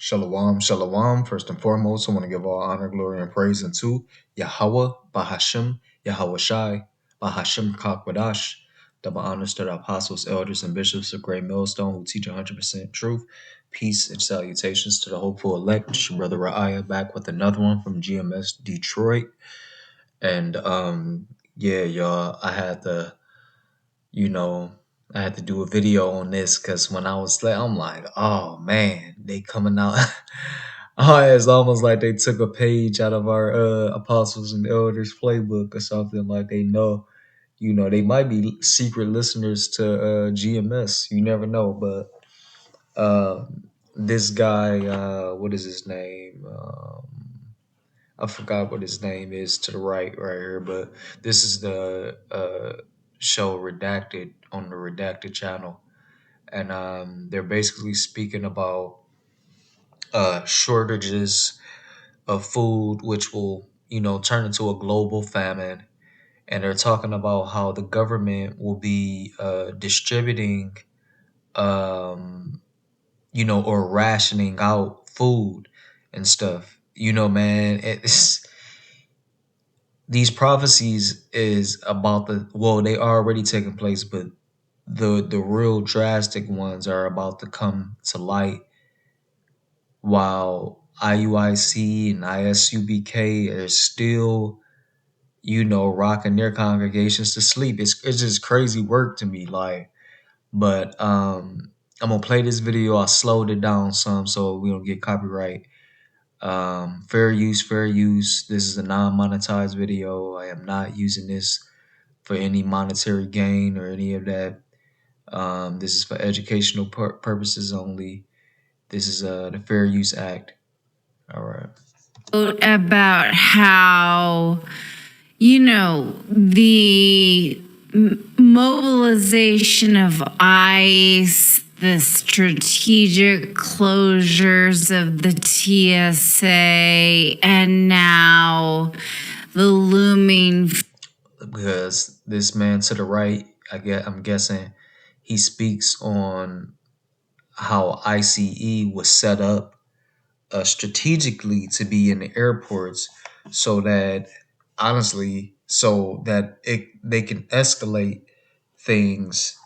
Shalom, shalom. First and foremost, I want to give all honor, glory, and praise unto Yahweh, Bahashem, Yahweh Shai, Bahashem Kakwadash. Double honors to the apostles, elders, and bishops of Great Millstone who teach 100% truth. Peace and salutations to the hopeful elect. It's your brother Ra'aya back with another one from GMS Detroit. And yeah, y'all, you know, I had to do a video on this because when I was like, I'm like, oh man, they coming out. Oh, it's almost like they took a page out of our apostles and elders playbook or something. Like they know, they might be secret listeners to GMS. You never know. But this guy, what is his name? I forgot what his name is to the right here. But this is the show Redacted on the Redacted channel, and they're basically speaking about shortages of food, which will, turn into a global famine. And they're talking about how the government will be distributing, um, or rationing out food and stuff. Man, these prophecies is about they are already taking place, but the real drastic ones are about to come to light while IUIC and ISUBK are still, rocking their congregations to sleep. It's just crazy work to me. But I'm gonna play this video. I slowed it down some so we don't get copyright. Fair use, fair use. This is a non-monetized video. I am not using this for any monetary gain or any of that. This is for educational purposes only. This is the Fair Use Act. All right. About how, the mobilization of ICE, the strategic closures of the TSA, and now the looming. Because this man to the right, I'm guessing, he speaks on how ICE was set up strategically to be in the airports, so that they can escalate things,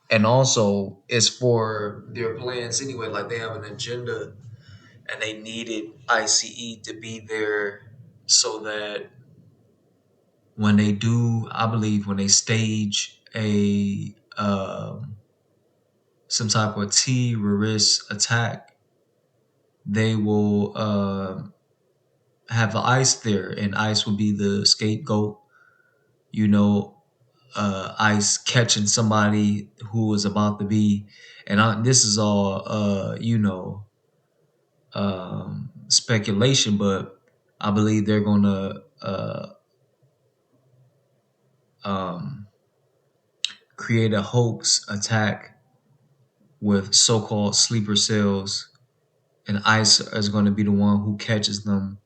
and also it's for their plans anyway. Like they have an agenda, and they needed ICE to be there so that when they do, I believe when they stage a some type of terrorist attack, they will have ICE there, and ICE will be the scapegoat. ICE catching somebody who was about to be, and this is all speculation, but I believe they're gonna create a hoax attack with so-called sleeper cells, and ICE is going to be the one who catches them,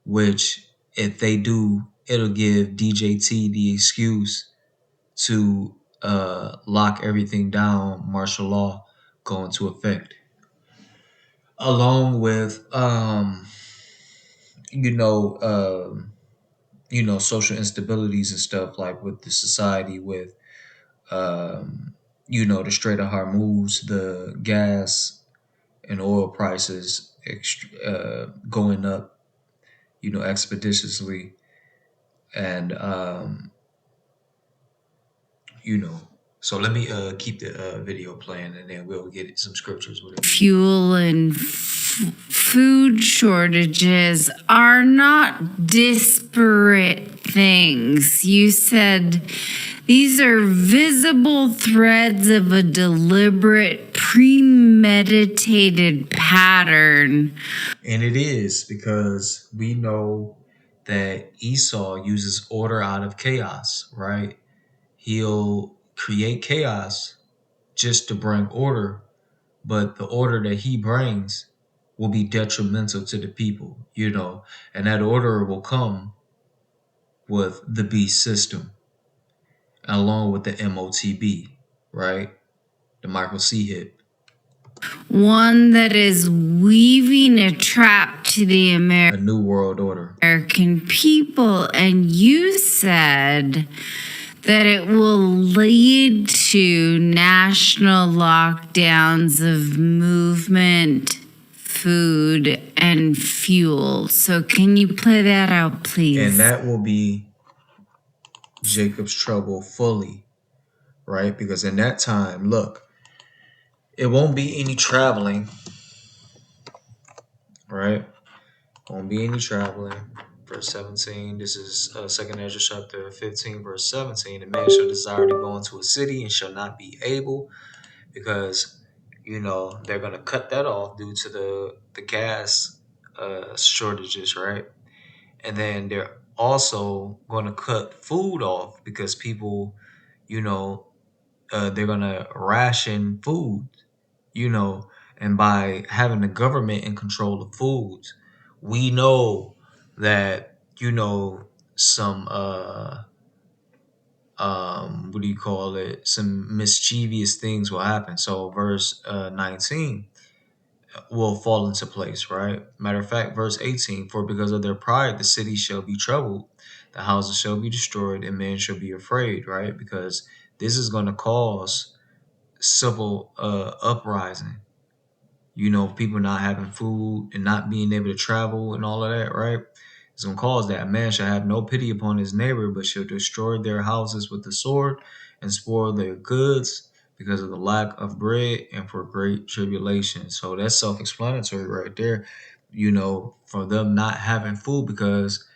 which if they do, it'll give DJT the excuse to lock everything down, martial law go into effect, along with social instabilities and stuff, like with the society, with the Strait of Hormuz, the gas and oil prices going up, expeditiously, and So let me keep the video playing, and then we'll get some scriptures with it. Fuel and food shortages are not disparate things. You said these are visible threads of a deliberate, premeditated pattern. And it is, because we know that Esau uses order out of chaos, right? He'll create chaos just to bring order, but the order that he brings will be detrimental to the people, and that order will come with the beast system, along with the MOTB, right? The Michael C. hit. one that is weaving a trap to the A new world order. American people. And you said that it will lead to national lockdowns of movement, food, and fuel. So, can you play that out, please? And that will be Jacob's trouble fully, right? Because in that time, look, it won't be any traveling, right? Won't be any traveling. Verse 17, this is 2nd Ezra chapter 15, verse 17. A man shall desire to go into a city and shall not be able, because they're going to cut that off due to the gas shortages, right? And then they're also going to cut food off because people, you know, they're going to ration food, you know, and by having the government in control of foods, we know that, some what do you call it? Some mischievous things will happen. So verse 19 will fall into place, right? Matter of fact, verse 18, for because of their pride, the city shall be troubled, the houses shall be destroyed, and men shall be afraid, right? Because this is going to cause civil uprising. People not having food and not being able to travel and all of that, right? It's going to cause that. Man shall have no pity upon his neighbor, but shall destroy their houses with the sword and spoil their goods because of the lack of bread and for great tribulation. So that's self-explanatory right there, for them not having food because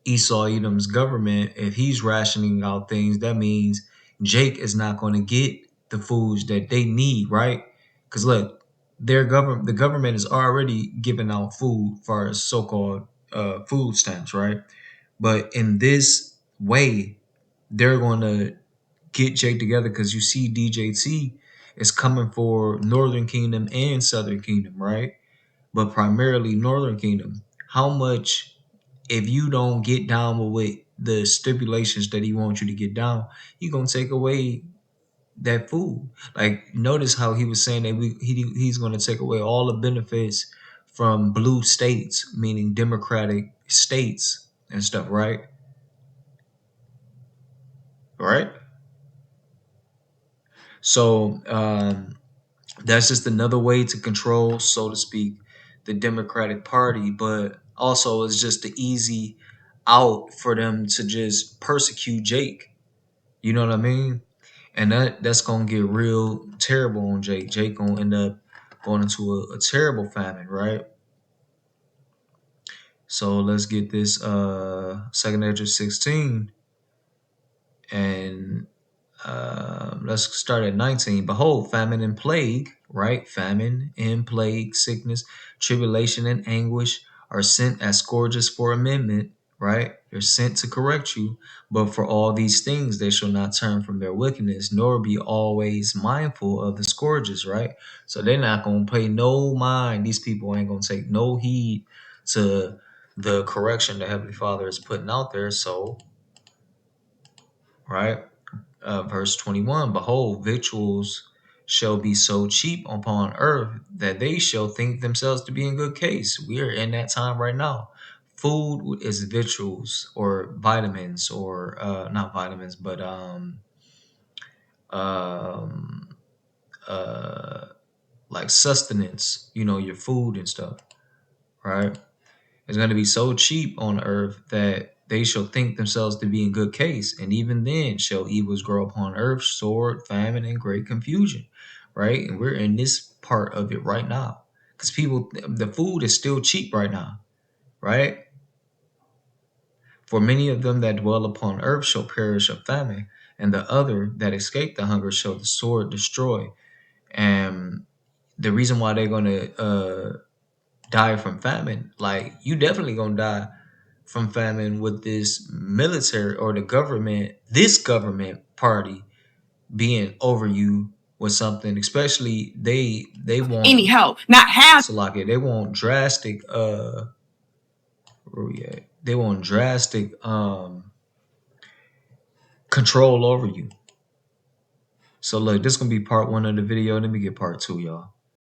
Esau Edom's government, if he's rationing out things, that means Jake is not going to get the foods that they need, right? Because look, the government is already giving out food for as so-called food stamps, right? But in this way, they're going to get Jake together because you see DJT is coming for Northern Kingdom and Southern Kingdom, right? But primarily Northern Kingdom. How much, if you don't get down with the stipulations that he wants you to get down, he gonna take away that food. Like, notice how he was saying that he's gonna take away all the benefits from blue states, meaning democratic states and stuff, right? Right. So that's just another way to control, so to speak, the Democratic Party, but also it's just the easy out for them to just persecute Jake. You know what I mean? And that's gonna get real terrible on Jake. Jake gonna end up going into a terrible famine, right? So let's get this 2nd Ezra 16, and let's start at 19. Behold, famine and plague, right? Famine and plague, sickness, tribulation and anguish are sent as scourges for amendment, right? They're sent to correct you. But for all these things, they shall not turn from their wickedness, nor be always mindful of the scourges, right? So they're not going to pay no mind. These people ain't going to take no heed to the correction the Heavenly Father is putting out there. So, right? Verse 21, behold, victuals shall be so cheap upon earth that they shall think themselves to be in good case. We are in that time right now. Food is victuals or vitamins, or not vitamins, but um, uh, like sustenance, your food and stuff, right? It's going to be so cheap on earth that they shall think themselves to be in good case. And even then shall evils grow upon earth, sword, famine, and great confusion. Right? And we're in this part of it right now. Because the food is still cheap right now. Right? For many of them that dwell upon earth shall perish of famine, and the other that escape the hunger shall the sword destroy. And the reason why they're going to die from famine, like, you definitely going to die from famine with this military or this government party being over you with something, especially they want anyhow not have Salakia, they want drastic where we at? They want drastic control over you. So look, this is gonna be part 1 of the video. Let me get part 2, y'all.